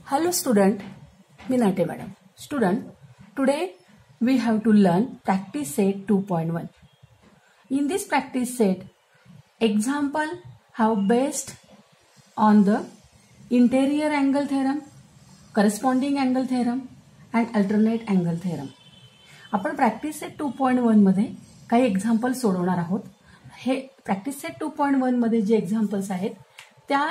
Hello student, Minate madam. Student, today we have to learn practice set 2.1. In this practice set, example have based on the interior angle theorem, corresponding angle theorem and alternate angle theorem. आपण practice set 2.1 मध्ये काही example सोडवणार आहोत. हे practice set 2.1 मध्ये जे examples आहेत त्या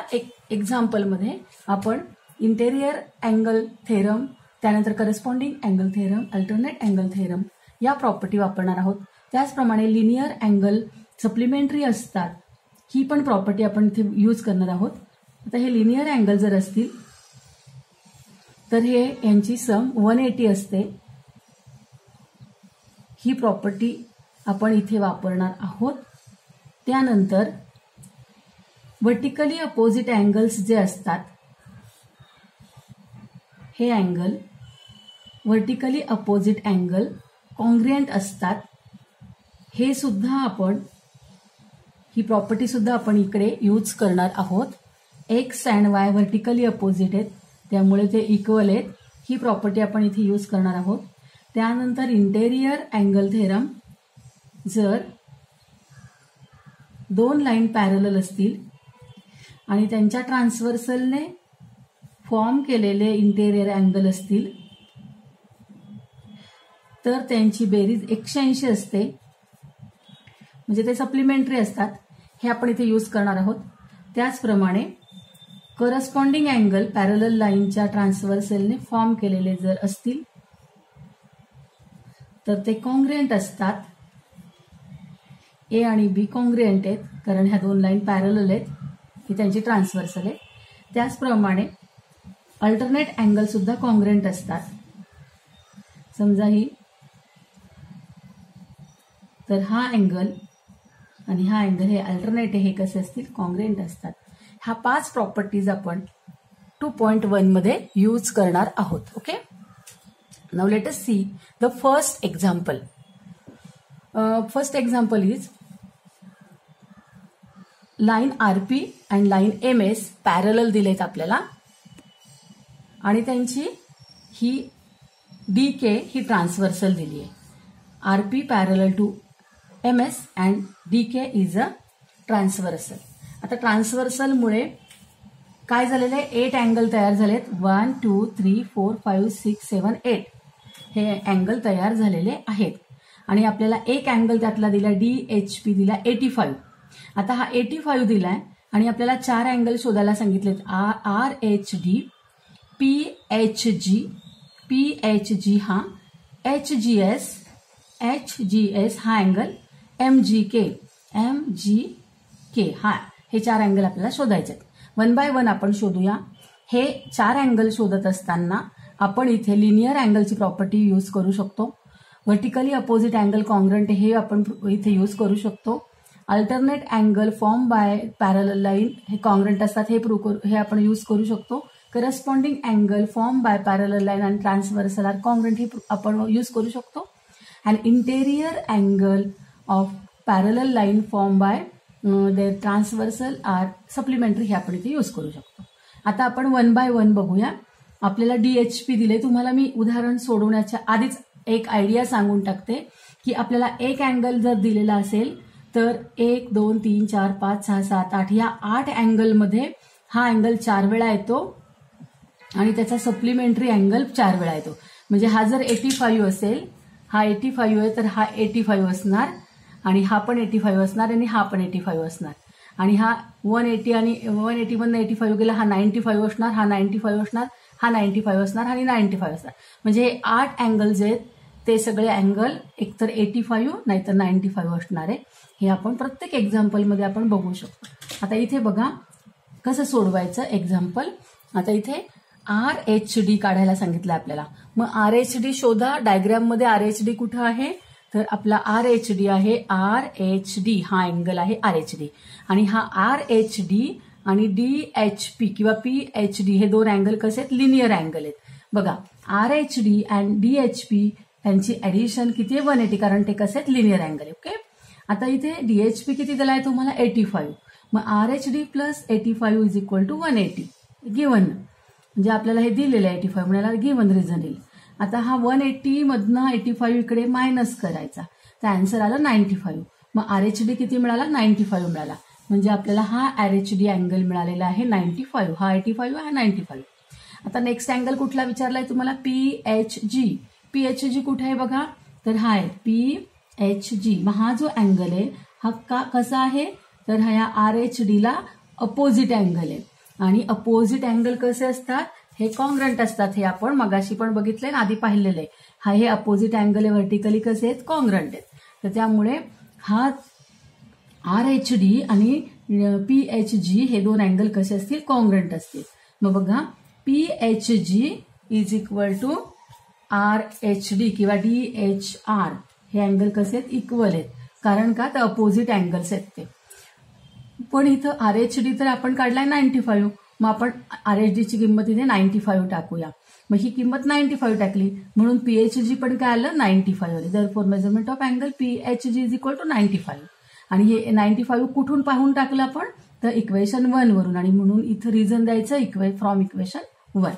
एक्झाम्पल मध्ये आपण इंटेरियर अँगल थेरम, त्यानंतर corresponding angle theorem, alternate angle theorem या प्रॉपर्टी वापरणार आहोत. त्याचप्रमाणे लिनियर अँगल सप्लिमेंटरी असतात, ही पण प्रॉपर्टी आपण इथे यूज करणार आहोत. आता हे लिनियर अँगल जर असतील तर हे यांची सम 180 असते. ही प्रॉपर्टी आपण इथे वापरणार आहोत. त्यानंतर वर्टिकली अपोजिट अँगल्स जे असतात, हे angle vertically opposite angle congruent असतात. हे सुद्धा आपण ही प्रॉपर्टी सुद्धा आपण इकडे यूज करणार आहोत. X and Y vertically opposite आहेत, त्यामुळे ते इक्वल आहेत. ही प्रॉपर्टी आपण इथे यूज करणार आहोत. त्यानंतर इंटेरियर अँगल थेरम, जर दोन लाईन पॅरलल असतील आणि त्यांच्या ट्रान्सव्हर्सलने फॉर्म केलेले इंटेरियर अँगल असतील तर त्यांची बेरीज 180 असते, म्हणजे ते सप्लिमेंटरी असतात. हे आपण इथे यूज करणार आहोत. त्याचप्रमाणे करस्पॉन्डिंग अँगल पॅरलल लाईनच्या ट्रान्सव्हर्सलने फॉर्म केलेले जर असतील तर ते कॉन्ग्रुएंट असतात. ए आणि बी कॉन्ग्रुएंट आहेत कारण ह्या दोन लाईन पॅरलल आहेत, ही त्यांची ट्रान्सव्हर्सल आहे. त्याचप्रमाणे अल्टरनेट अँगल सुद्धा कॉन्ग्रुएंट असतात. समजा ही तर हा अँगल आणि हा अँगल हे अल्टरनेट हे कसे असतील, कॉन्ग्रुएंट असतात. ह्या 5 प्रॉपर्टीज आपण 2.1 मध्ये यूज करणार आहोत. Okay, now let us see the first example. First example is line RP and line MS parallel दिलेत आपल्याला आणि त्यांची ही डी के ही ट्रान्सव्हर्सल दिली आहे. RP parallel to MS and D K is a transversal. आता ट्रान्सव्हर्सलमुळे काय झालेलं आहे, 8 अँगल तयार झालेत. 1 2 3 4 5 6 7 8 हे अँगल तयार झालेले आहेत आणि आपल्याला एक अँगल त्यातला दिला DHP दिला 85. आता हा 85 दिलाय आणि आपल्याला 4 अँगल शोधायला सांगितलेत. RHD, PHG हा, HGS हा अँगल, MGK हा, हे 4 अँगल आपल्याला शोधायचे. 1 बाय 1 आपण शोधूया. हे 4 अँगल शोधत असताना आपण इथे लिनियर अँगलची प्रॉपर्टी यूज करू शकतो. वर्टिकली अपोजिट अँगल कॉन्ग्रुएंट हे आपण इथे यूज करू शकतो. Alternate angle form by parallel line हे कॉन्ग्रुएंट असतात, हे आपण यूज करू शकतो. Corresponding angle form by parallel line and transversal are congruent हे आपण यूज करू शकतो. And interior angle of parallel line form by their transversal are supplementary हे आपण इथे यूज करू शकतो. आता आपण 1 बाय 1 बघूया. आपल्याला DHP दिले. तुम्हाला मी उदाहरण सोडवण्याच्या आधीच एक आयडिया सांगून टाकते की आपल्याला एक अँगल जर दिलेला असेल तर 1 2 3 4 5 6 7 8 या 8 अँगलमध्ये हा अँगल 4 वेळा येतो आणि त्याचा सप्लिमेंटरी अँगल 4 वेळा येतो. म्हणजे हा जर 85 असेल, हा 85 आहे तर हा 85 असणार आणि हा पण 85 असणार आणि हा पण 85 असणार आणि हा 180 आणि 180 मधून 85 गेला, हा 95 असणार, हा 95 असणार, हा 95 असणार आणि 95 असणार. म्हणजे हे 8 अँगल जे आहेत ते सगळे अँगल एकतर 85 नाहीतर 95 असणार आहे. हे आपण प्रत्येक एक्झाम्पलमध्ये आपण बघू शकतो. आता इथे बघा कसं सोडवायचं एक्झाम्पल. आता इथे RHD काढायला सांगितलं आपल्याला. मग RHD शोधा. डायग्राममध्ये RHD कुठं आहे तर आपला RHD आहे. RHD हा अँगल आहे RHD आणि हा RHD आणि DHP किंवा PHD हे 2 अँगल कसे आहेत, लिनियर अँगल आहेत. बघा RHD अँड DHP यांची ऍडिशन किती आहे, 180, कारण ते कसे आहेत, लिनियर अँगल आहे. ओके, आता इथे DHP किती दिलाय तुम्हाला, 85. मग RHD plus 85 is equal to 180 given. म्हणजे आपल्याला हे दिलेलं आहे 85 म्हणाला गिव्हन रिझन येईल. आता हा 180 मधनं 85 इकडे मायनस करायचा, तर आन्सर आलं 95. मग RHD किती मिळाला? 95 मिळाला. म्हणजे आपल्याला हा RHD अँगल मिळालेला आहे 95. हा 85 हा 95. आता नेक्स्ट अँगल कुठला विचारलाय तुम्हाला? PHG. PHG कुठे आहे बघा, तर हा आहे PHG. मग हा जो अँगल आहे हा कसा आहे, तर हा या RHDला अपोजिट अँगल आहे. आणि अपोजिट अँगल कसे असतात? हे कॉन्ग्रंट असतात. हे आपण मगाशी पण बघितलंय ना, आधी पाहिलेलं आहे. हा हे अपोजिट अँगल आहे, व्हर्टिकली कसे आहेत? कॉन्ग्रंट आहेत. तर त्यामुळे हा RHD आणि PHG हे दोन अँगल कसे असतील? कॉन्ग्रंट असतील. मग बघा PHG is equal to RHD किंवा DHR हे अँगल कसे आहेत? इक्वल आहेत. कारण का? तर अपोजिट अँगल्स आहेत ते. पण इथं RHD तर आपण काढलाय 95. मग आपण RHDची किंमत इथे 95 टाकूया. मग ही किंमत 95 टाकली म्हणून PHG पण काय आलं? 95 आली. Therefore measurement of angle PHG is equal to 95. आणि हे 95 कुठून पाहून टाकलं आपण? तर इक्वेशन 1 वरून. आणि म्हणून इथं रिझन द्यायचं फ्रॉम इक्वेशन 1.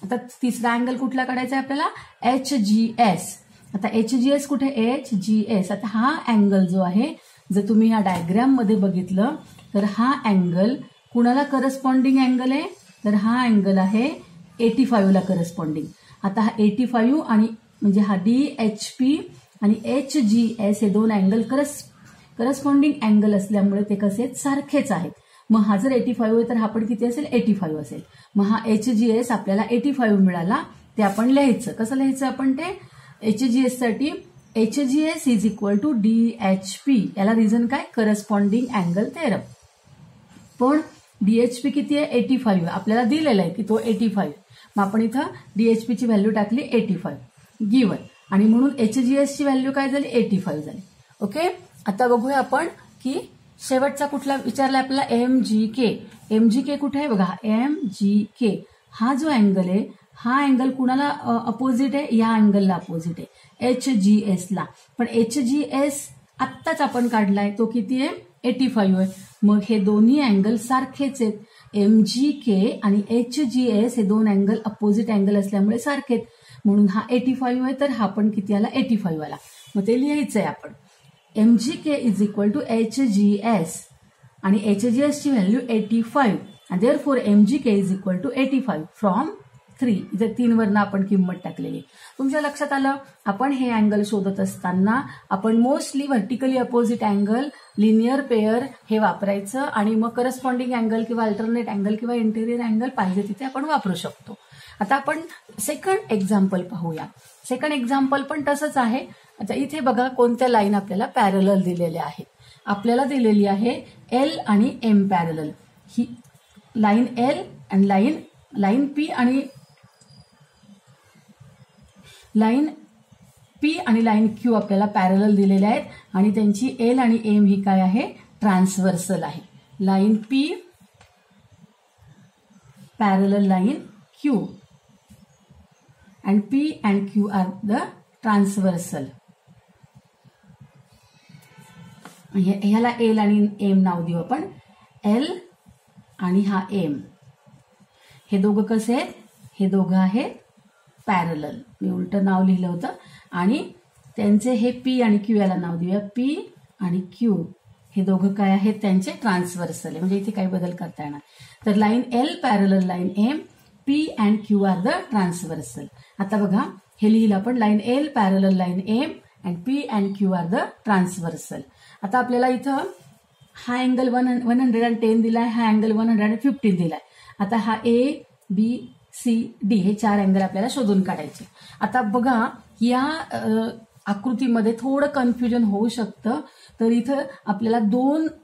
आता तिसरा अँगल कुठला काढायचा आहे आपल्याला? HGS. आता HGS कुठे? HGS. आता हा अँगल जो आहे, जर तुम्ही या डायग्राम मध्ये बघितलं तर हा अँगल कुणाला करस्पॉन्डिंग अँगल आहे? तर हा अँगल आहे 85 ला करस्पॉन्डिंग. आता हा 85 आणि म्हणजे हा DHP आणि HGS हे दोन अँगल करस्पॉन्डिंग अँगल असल्यामुळे ते कसे आहेत? सारखेच आहेत. मग हा जर 85 आहे तर हा पण किती असेल? 85 असेल. मग हा HGS आपल्याला 85 मिळाला. ते आपण लिहायचं. कसं लिहायचं आपण ते? HGS साठी HGS is equal to DHP. याला रिझन काय? Corresponding angle theorem. पण DHP किती आहे? 85. आपल्याला दिलेला आहे की तो 85. मग आपण इथं DHP ची व्हॅल्यू टाकली 85 गिव्हन. आणि म्हणून HGS ची व्हॅल्यू काय झाली? 85 झाली. ओके. आता बघूया आपण की शेवटचा कुठला विचारला आपल्याला? MGK. MGK कुठे आहे बघा? MGK हा जो अँगल आहे हा अँगल कुणाला अपोजिट आहे? या अँगलला अपोजिट आहे, HGS ला. पण HGS आत्ताच आपण काढलाय, तो किती आहे? 85 आहे. मग हे दोन्ही अँगल सारखेच आहेत. MGK आणि HGS हे दोन अँगल अपोजिट अँगल असल्यामुळे सारखे आहेत. म्हणून हा 85 आहे, तर हा पण किती आला? 85 आला. मग ते लिहायचंय आपण. MGK is equal to HGS आणि HGS ची व्हॅल्यू 85. आणि therefore MGK is equal to 85 from 3. इथे 3 वरनं आपण किंमत टाकलेली. तुमच्या लक्षात आलं? आपण हे अँगल शोधत असताना आपण mostly vertically opposite angle, linear pair हे वापरायचं आणि मग करस्पॉन्डिंग अँगल किंवा अल्टरनेट अँगल किंवा इंटेरियर अँगल पाहिजे तिथे आपण वापरू शकतो. आता आपण सेकंड एक्झाम्पल पाहूया. सेकंड एक्झाम्पल पण तसंच आहे. आता इथे बघा कोणत्या लाईन आपल्याला पॅरलल दिलेल्या आहेत. आपल्याला दिलेली आहे L आणि M पॅरलल. ही लाईन L आणि लाईन P आणि लाईन Q आपल्याला पॅरलल दिलेल्या आहेत. आणि त्यांची L आणि M ही काय आहे? ट्रान्सव्हर्सल आहे. Line P parallel line Q and P and Q are the transversal. ह्याला L आणि M नाव देऊ आपण. L आणि हा M हे दोघं कसे आहेत? हे दोघं आहेत पॅरलल. मी उलट नाव लिहिलं होतं. आणि त्यांचे हे P आणि Q याला नाव देऊया. P आणि Q हे दोघं काय आहेत? त्यांचे ट्रान्सव्हर्सल आहे. म्हणजे इथे काही बदल करता येणार. तर line L parallel line M, P and Q are the transversal. आता बघा हे लिहिलं आपण. Line L parallel line M and P and Q are the transversal. आता आपल्याला इथं हा अँगल 110 दिलाय, हा अँगल 115 दिलाय. आता हा ABCD हे 4 अँगल आपल्याला शोधून काढायचे. आता बघा या आकृतीमध्ये थोडं कन्फ्युजन होऊ शकतं. तर इथं आपल्याला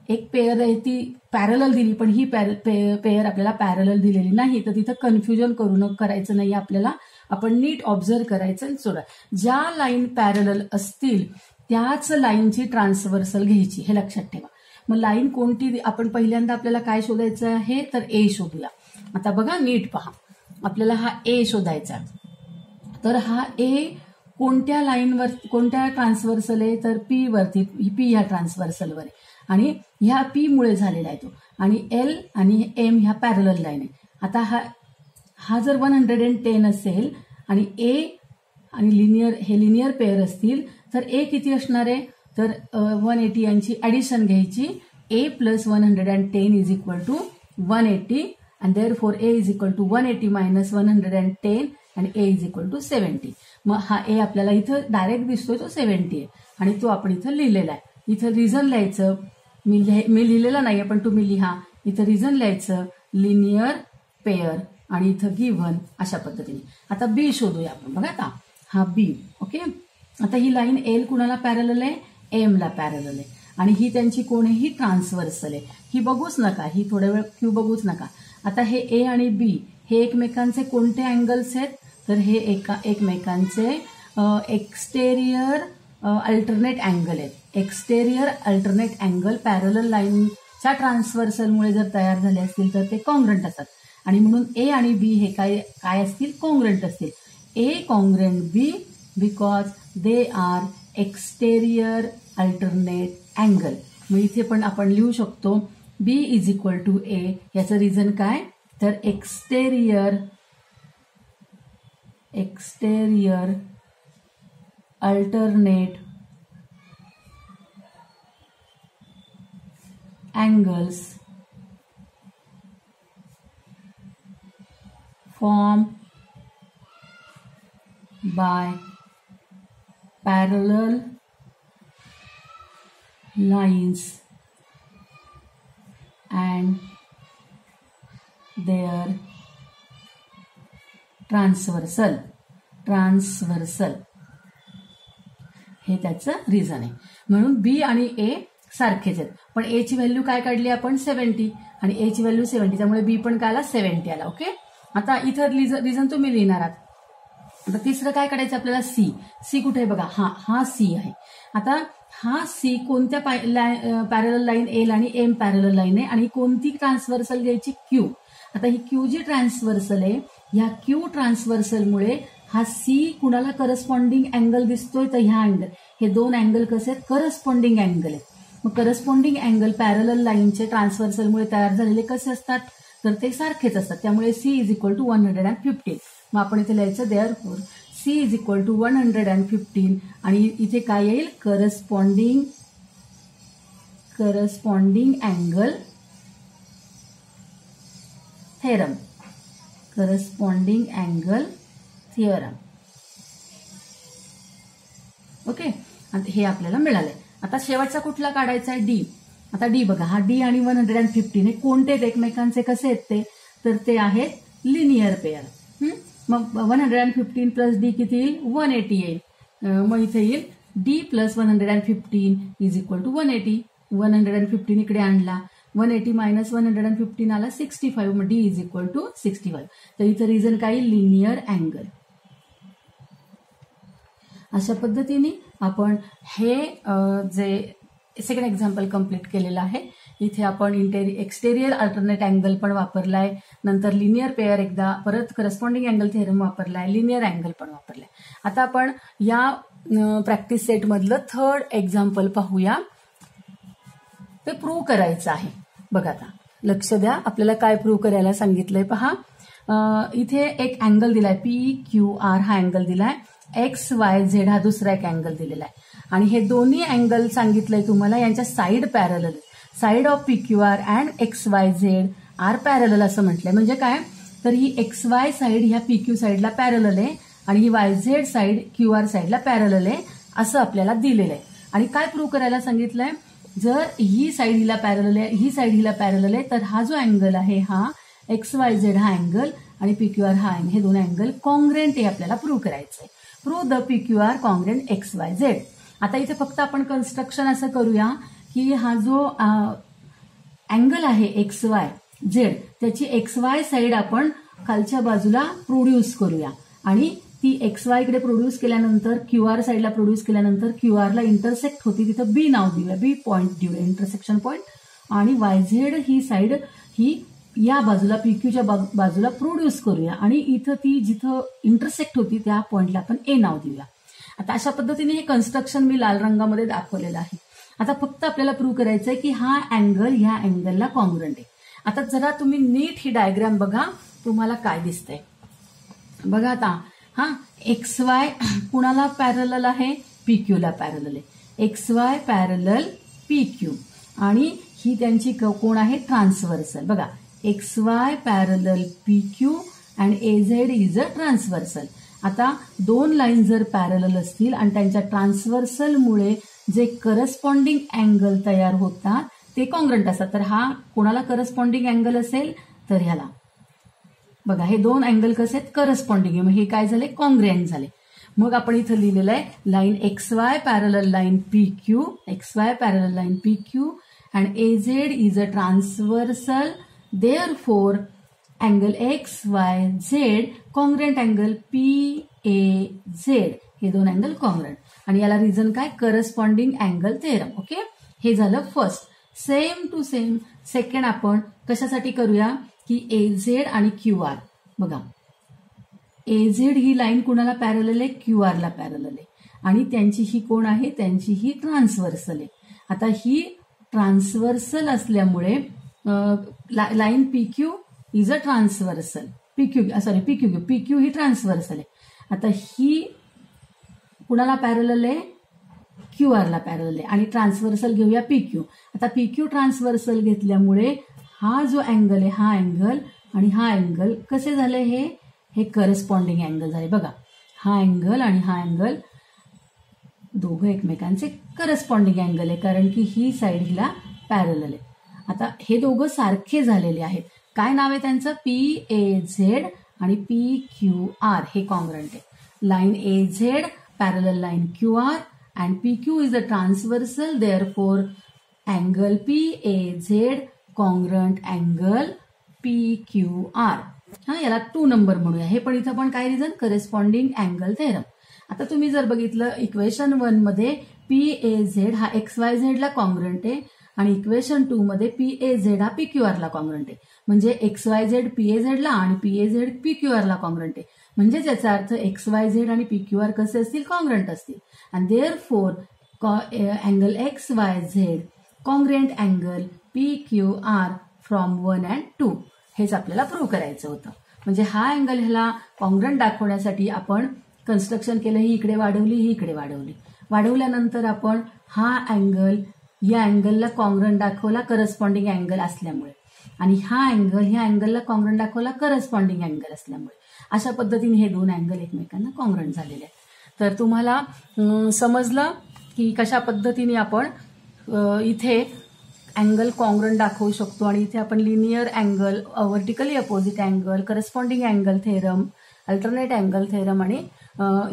एक पेअर आहे ती पॅरलल दिली, पण ही पेअर आपल्याला पॅरलल दिलेली नाही. तर तिथं कन्फ्युजन करायचं नाही आपल्याला. आपण नीट ऑब्झर्व करायचं आणि सोडा. ज्या लाईन पॅरलल असतील त्याच लाईनची ट्रान्सव्हर्सल घ्यायची, हे लक्षात ठेवा. मग लाईन कोणती? आपण पहिल्यांदा आपल्याला काय शोधायचं आहे? तर A शोधूया. आता बघा नीट पहा. आपल्याला हा A शोधायचा. तर हा A कोणत्या लाईनवर, कोणत्या ट्रान्सव्हर्सल आहे? तर P वरती. P ह्या ट्रान्सव्हर्सलवर आहे आणि ह्या P मुळे झालेला आहे तो. आणि L आणि M ह्या पॅरलल लाईन आहे. आता हा जर 110 असेल आणि ए आणि हे लिनियर पेअर असतील तर ए किती असणार आहे, तर 180 यांची ॲडिशन घ्यायची. A plus 110 is equal to 180 and therefore a is equal to 180 minus 110 आणि a is equal to 70. मग हा a आपल्याला इथं डायरेक्ट दिसतोय तो 70 आहे आणि तो आपण इथं लिहिलेला आहे. इथं रिझन लिहायचं, मी लिहिलेलं नाहीये पण तुम्ही लिहा. इथं रिझन लिहायचं लिनियर पेअर आणि इथं गिव्हन अशा पद्धतीने. आता बी शोधूया आपण. बघा आता हा बी. ओके, आता ही लाईन एल कुणाला पॅरलल आहे, एम ला पॅरलल आहे आणि ही त्यांची कोणीही ट्रान्सव्हर्सल आहे. ही बघूच नका, ही थोड्या वेळ क्यू बघूच नका. आता हे ए आणि बी हे एकमेकांचे कोणते अँगल्स आहेत, तर हे एकमेकांचे एक्सटेरियर अल्टरनेट अँगल आहेत. एक्सटेरियर अल्टरनेट अँगल पॅरलल लाईनच्या ट्रान्सव्हर्सलमुळे जर तयार झाले असतील तर ते कॉन्ग्रंट असतात आणि म्हणून ए आणि बी हे काय असतील, कॉन्ग्रंट असतील. A congruent B because they are exterior alternate angle. मग इथे पण आपण लिहू शकतो B is equal to A. याचं रिझन काय, तर exterior alternate angles form by parallel lines and their transversal हे त्याचं रिझन आहे. म्हणून बी आणि ए सारखेच आहेत पण ए ची व्हॅल्यू काय काढली आपण 70 आणि ए ची व्हॅल्यू 70 त्यामुळे बी पण काय आला 70 आला. ओके, आता इथं रिझन तुम्ही लिहिणार आहात. आता तिसरं काय काढायचं आपल्याला, सी कुठे आहे बघा, हा सी आहे. आता हा सी कोणत्या पॅरलल लाईन एल आणि एम पॅरलल लाईन आहे आणि कोणती ट्रान्सव्हर्सल घ्यायची, क्यू. आता ही क्यू जी ट्रान्सव्हर्सल आहे ह्या क्यू ट्रान्सव्हर्सलमुळे हा सी कुणाला करस्पॉन्डिंग अँगल दिसतोय, तर ह्या अँगल, हे दोन अँगल कसे आहेत, करस्पॉन्डिंग अँगल आहेत. मग करस्पॉन्डिंग अँगल पॅरलल लाईनचे ट्रान्सव्हर्सलमुळे तयार झालेले कसे असतात, तर ते सारखेच असतात. त्यामुळे सी इज इक्वल टू 115. मग आपण इथे लिहायचं therefore C is equal to 115 आणि इथे काय येईल, करस्पॉन्डिंग अँगल थेरम. ओके, हे आपल्याला मिळालंय. आता शेवटचा कुठला काढायचा आहे, डी. आता डी बघा, हा डी आणि 115 हे कोणते एकमेकांचे कसे आहेत ते, तर ते आहेत लिनियर पेअर. मग 115 प्लस डी किती येईल, 180 येईल. मग इथे येईल D plus 115 is equal to 180. 115 इकडे आणला, 180 मायनस 115 आला 65. मग डी इज इक्वल टू 65. तर इथं रिझन काय, लिनियर अँगल. अशा पद्धतीने आपण हे जे सेकंड एक्झाम्पल कम्प्लीट केलेलं आहे. इथे आपण एक्सटेरियर अल्टरनेट अँगल पण वापरलाय, नंतर लिनियर पेअर एकदा, परत करस्पॉन्डिंग अँगल थेरम वापरलाय, लिनियर अँगल पण वापरलाय. आता आपण या प्रॅक्टिस सेटमधलं थर्ड एक्झाम्पल पाहूया. ते प्रूव्ह करायचं आहे. बघा आता लक्ष द्या, आपल्याला काय प्रूव्ह करायला सांगितलंय पहा. इथे एक अँगल दिलाय PQR हा अँगल दिलाय, XYZ हा दुसरा एक अँगल दिलेला आहे आणि हे दोन्ही अँगल सांगितलंय तुम्हाला यांच्या side parallel. Side of PQR and XYZ are parallel असं म्हटलंय. म्हणजे काय, तर ही XY साईड ह्या PQ साईडला पॅरलल आहे आणि ही YZ साईड QR साईडला पॅरलल आहे असं आपल्याला दिलेलं आहे. आणि काय प्रूव्ह करायला सांगितलंय, जर ही साईड हिला पॅरलल आहे, ही साईड हिला पॅरलल आहे, तर हा जो अँगल आहे हा XYZ हा अँगल आणि PQR हा अँगल, हे दोन अँगल कॉन्ग्रेंट हे आपल्याला प्रूव्ह करायचं आहे. Prove the PQR congruent XYZ. आता इथे फक्त आपण कन्स्ट्रक्शन असं करूया की हा जो अँगल आहे XYZ त्याची XY साईड आपण खालच्या बाजूला प्रोड्यूस करूया आणि ती XY कडे प्रोड्यूस केल्यानंतर QR साईडला प्रोड्यूस केल्यानंतर QR ला इंटरसेक्ट होती, तिथं B नाव देऊया, B पॉइंट देऊया, इंटरसेक्शन पॉइंट. आणि YZ ही साईड ही या बाजूला PQच्या बाजूला प्रोड्यूस करूया आणि इथं ती जिथं इंटरसेक्ट होती त्या पॉइंटला आपण A नाव देऊया. आता अशा पद्धतीने हे कन्स्ट्रक्शन मी लाल रंगामध्ये दाखवलेलं आहे. आता फक्त आपल्याला प्रूव्ह करायचं आहे की हा अँगल ह्या अँगलला कॉन्ग्रंट आहे. आता जरा तुम्ही नीट ही डायग्राम बघा, तुम्हाला काय दिसतंय बघा आता हा एक्स वाय कुणाला पॅरलल आहे, पी क्यू ला पॅरलल आहे, x Y parallel P Q आणि ही त्यांची कोण आहे, ट्रान्सव्हर्सल. बघा x Y parallel P Q and A Z is a transversal. आता दोन लाईन जर पॅरलल असतील आणि त्यांच्या ट्रान्सव्हर्सलमुळे जे करस्पॉन्डिंग अँगल तयार होतात ते कॉन्ग्रंट असतात. तर हा कोणाला करस्पॉन्डिंग अँगल असेल, तर ह्याला बघा हे दोन अँगल कसे आहेत, करस्पॉन्डिंग. मग हे काय झाले, कॉन्ग्रुएंट झाले. मग आपण इथं लिहिलेलं आहे line x Y parallel line P Q, x Y parallel line P Q and A Z is a transversal, therefore angle X Y Z congruent angle P A Z, हे दोन अँगल कॉन्ग्रुएंट. आणि याला reason काय, corresponding angle theorem. Okay, हे झालं first. Same to same second आपण कशासाठी करूया की ए झेड आणि क्यू आर. बघा ए झेड ही लाईन कुणाला पॅरलल आहे, क्यू आर ला पॅरलल आहे आणि त्यांची ही कोण आहे, त्यांची ही ट्रान्सव्हर्सल आहे. आता ही ट्रान्सव्हर्सल असल्यामुळे line P Q is a transversal, P Q he transversal आहे. आता ही कुणाला पॅरलल आहे, क्यू आर ला पॅरलल आहे आणि ट्रान्सव्हर्सल घेऊया पी क्यू. आता पी क्यू ट्रान्सव्हर्सल घेतल्यामुळे हा जो अँगल आहे, हा अँगल आणि हा अँगल कसे झाले, हे करस्पॉन्डिंग अँगल झाले. बघा हा अँगल आणि हा अँगल दोघं एकमेकांचे करस्पॉन्डिंग अँगल आहे, कारण की ही साईड हिला पॅरलल आहे. आता हे दोघं सारखे झालेले आहेत. काय नाव आहे त्यांचं, पी ए झेड आणि पी क्यू आर, हे कॉन्ग्रुएंट आहे. Line A Z parallel line Q R and P Q is a transversal, therefore angle P A Z congruent angle P Q R. हा याला 2 नंबर म्हणूया. हे पण इथं पण काय रिझन, करस्पॉन्डिंग अँगल थेरम. आता तुम्ही जर बघितलं इक्वेशन 1 मध्ये पी ए झेड हा एक्स वाय झेड ला कॉन्ग्रुएंट आहे आणि इक्वेशन 2 मध्ये पी ए झेड हा पी क्यू आर ला कॉन्ग्रुएंट आहे. म्हणजे X Y Z P A Z ला आणि P A Z P Q R ला कॉन्ग्रुएंट आहे. म्हणजे याचा अर्थ एक्स वाय झेड आणि पी क्यू आर कसे असतील, कॉन्ग्रुएंट असतील. आणि therefore angle X Y Z congruent angle P Q R from 1 and 2, हेच आपल्याला प्रूव्ह करायचं होतं. म्हणजे हा अँगल ह्याला कॉन्ग्रुएंट दाखवण्यासाठी आपण कन्स्ट्रक्शन केलं, ही इकडे वाढवली, ही इकडे वाढवली. वाढवल्यानंतर आपण हा अँगल या अँगलला कॉन्ग्रुएंट दाखवला करस्पॉन्डिंग अँगल असल्यामुळे आणि हा अँगल ह्या अँगलला कॉन्ग्रुएंट दाखवला करस्पॉन्डिंग अँगल असल्यामुळे. अशा पद्धतीने हे दोन अँगल एकमेकांना कॉन्ग्रुएंट झालेले आहेत. तर तुम्हाला समजलं की कशा पद्धतीने आपण इथे अँगल कॉन्ग्रुएंट दाखवू शकतो आणि इथे आपण linear angle, vertically opposite angle, corresponding angle theorem, alternate angle theorem आणि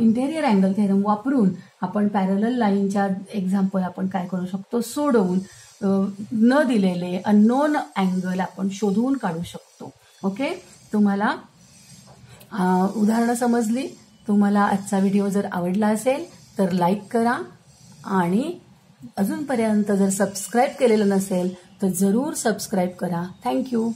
इंटेरियर अँगल थेरम वापरून आपण पॅरलल लाईनच्या एक्झाम्पल आपण काय करू शकतो, सोडवून न दिलेले अननोन अँगल आपण शोधून काढू शकतो. ओके, तुम्हाला उदाहरणं समजली. तुम्हाला आजचा व्हिडिओ जर आवडला असेल तर लाईक करा आणि अजूनपर्यंत जर सबस्क्राईब केलेलं नसेल तर जरूर सबस्क्राईब करा. थँक्यू.